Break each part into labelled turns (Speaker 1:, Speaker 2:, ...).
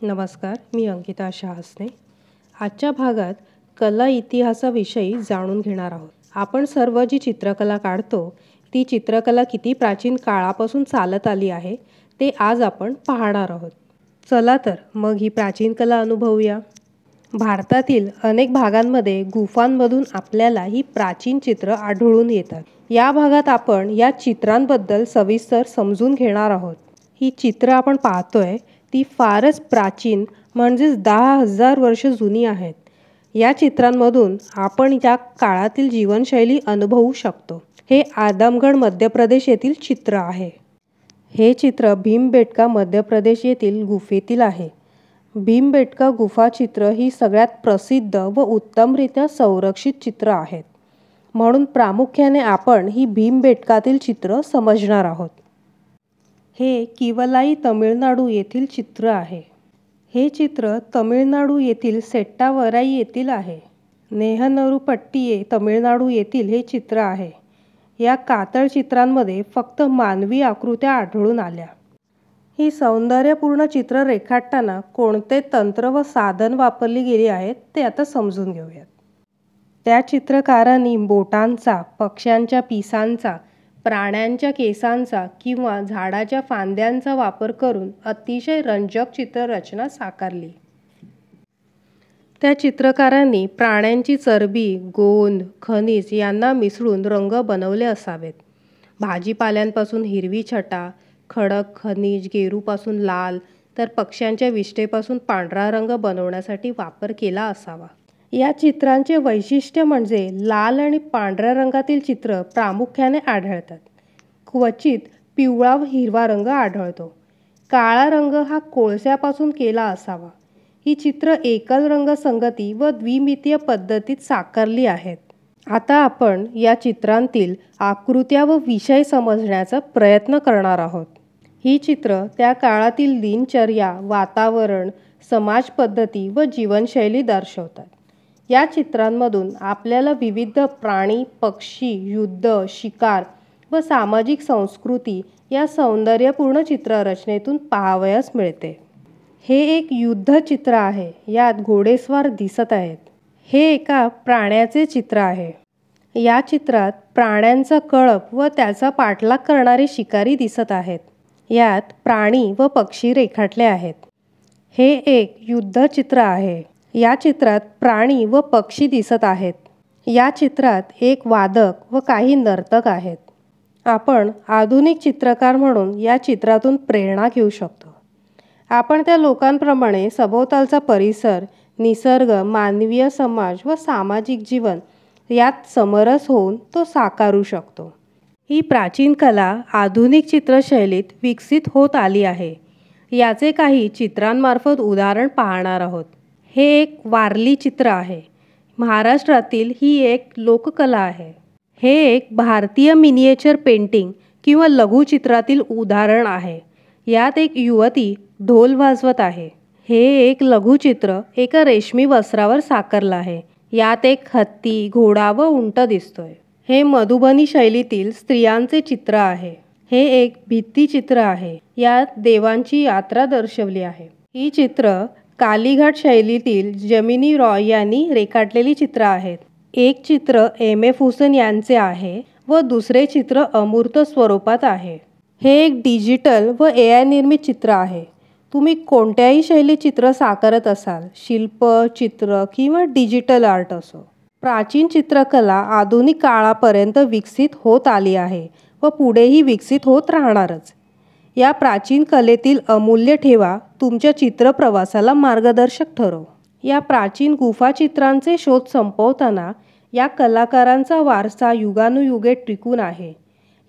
Speaker 1: नमस्कार, मी अंकिता शहासने. आजच्या भागात कला इतिहासाविषयी जाणून घेणार आहोत. आपण सर्व जी चित्रकला काढतो, ती चित्रकला किती प्राचीन काळापासून चालत आली आहे, ते आज आपण पाहणार आहोत. चला तर मग ही प्राचीन कला अनुभवूया. भारतातील अनेक भागांमध्ये गुफांमधून आपल्याला ही प्राचीन चित्र आढळून येतात. या भागात आपण या चित्रांबद्दल सविस्तर समजून घेणार आहोत. ही चित्र आपण पाहतोय ती फारच प्राचीन म्हणजेच 10,000 वर्ष जुनी आहेत. या चित्रांमधून आपण या काळातील जीवनशैली अनुभवू शकतो. हे आदमगड मध्य प्रदेश येथील चित्र आहे. हे चित्र भीमबेटका मध्य प्रदेश येथील गुफेतील आहे. भीमबेटका गुफा चित्र ही सगळ्यात प्रसिद्ध व उत्तमरित्या संरक्षित चित्र आहेत. म्हणून प्रामुख्याने आपण ही भीमबेटकातील चित्र समजणार आहोत. हे किवलाई तमिळनाडू येथील चित्र आहे. हे चित्र तमिळनाडू येथील सेट्टावराई येथील आहे. नेहनरूपट्टी तमिळनाडू येथील हे चित्र आहे. या कातळ चित्रांमध्ये फक्त मानवी आकृत्या आढळून आल्या. ही सौंदर्यपूर्ण चित्र रेखाटताना कोणते तंत्र व साधन वापरली गेली आहेत ते आता समजून घेऊयात. त्या चित्रकारांनी बोटांचा, पक्ष्यांच्या पिसांचा, प्राण्यांच्या केसांचा किंवा झाडाच्या फांद्यांचा वापर करून अतिशय रंजक चित्ररचना साकारली. त्या चित्रकारांनी प्राण्यांची चरबी, गोंद, खनिज यांना मिसळून रंग बनवले असावेत. भाजीपाल्यांपासून हिरवी छटा, खडक खनिज गेरूपासून लाल, तर पक्ष्यांच्या विष्ठेपासून पांढरा रंग बनवण्यासाठी वापर केला असावा. या चित्रांचे वैशिष्ट्य म्हणजे लाल आणि पांढऱ्या रंगातील चित्र प्रामुख्याने आढळतात. क्वचित पिवळा व हिरवा रंग आढळतो. काळा रंग हा कोळशापासून केला असावा. ही चित्र एकल रंगसंगती व द्विमितीय पद्धतीत साकारली आहेत. आता आपण या चित्रांतील आकृत्या व विषय समजण्याचा प्रयत्न करणार आहोत. ही चित्र त्या काळातील दिनचर्या, वातावरण, समाज पद्धती व जीवनशैली दर्शवतात. या चित्रांमधून आपल्याला विविध प्राणी, पक्षी, युद्ध, शिकार व सामाजिक संस्कृती या सौंदर्यपूर्ण चित्ररचनेतून पाहावयास मिळते. हे एक युद्ध चित्र आहे. यात घोडेस्वार दिसत आहेत. हे एका प्राण्याचे चित्र आहे. या चित्रात प्राण्यांचा कळप व त्याचा पाठलाग करणारे शिकारी दिसत आहेत. यात प्राणी व पक्षी रेखाटले आहेत. हे एक युद्ध चित्र आहे. या चित्रात प्राणी व पक्षी दिसत आहेत. या चित्रात एक वादक व काही नर्तक आहेत. आपण आधुनिक चित्रकार म्हणून या चित्रातून प्रेरणा घेऊ शकतो. आपण त्या लोकांप्रमाणे सभोवतालचा परिसर, निसर्ग, मानवीय समाज व सामाजिक जीवन यात समरस होऊन तो साकारू शकतो. ही प्राचीन कला आधुनिक चित्रशैलीत विकसित होत आली आहे. याचे काही चित्रांमार्फत उदाहरण पाहणार आहोत. हे एक वारली चित्र आहे. महाराष्ट्रातील ही एक लोककला आहे. हे एक भारतीय मिनिएचर पेंटिंग किंवा लघुचित्रातील उदाहरण आहे. यात एक युवती ढोल वाजवत आहे. हे एक लघुचित्र एका रेशमी वस्त्रावर साकारलं आहे. यात एक हत्ती, घोडा व उंट दिसतोय. हे मधुबनी शैलीतील स्त्रियांचे चित्र आहे. हे एक भित्तिचित्र आहे. यात देवांची यात्रा दर्शवली आहे. ही चित्र कालीघाट शैलीतील जमिनी रॉय यांनी रेखाटलेली चित्र आहेत. एक चित्र M.F. हुसेन यांचे आहे व दुसरे चित्र अमूर्त स्वरूपात आहे. हे एक डिजिटल व AI निर्मित चित्र आहे. तुम्ही कोणत्याही शैली चित्र साकारत असाल, शिल्प, चित्र किंवा डिजिटल आर्ट असो. प्राचीन चित्रकला आधुनिक काळापर्यंत विकसित होत आली आहे व पुढेही विकसित होत राहणारच. या प्राचीन कलेतील अमूल्य ठेवा तुमच्या चित्रप्रवासाला मार्गदर्शक ठरो. या प्राचीन गुफा चित्रांचे शोध संपवताना या कलाकारांचा वारसा युगानुयुगे टिकून आहे.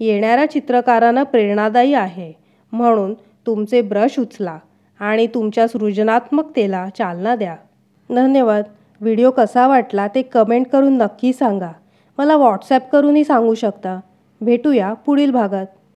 Speaker 1: येणाऱ्या चित्रकारांना प्रेरणादायी आहे. म्हणून तुमचे ब्रश उचला आणि तुमच्या सृजनात्मकतेला चालना द्या. धन्यवाद. व्हिडिओ कसा वाटला ते कमेंट करून नक्की सांगा. मला व्हॉट्सॲप करूनही सांगू शकता. भेटूया पुढील भागात.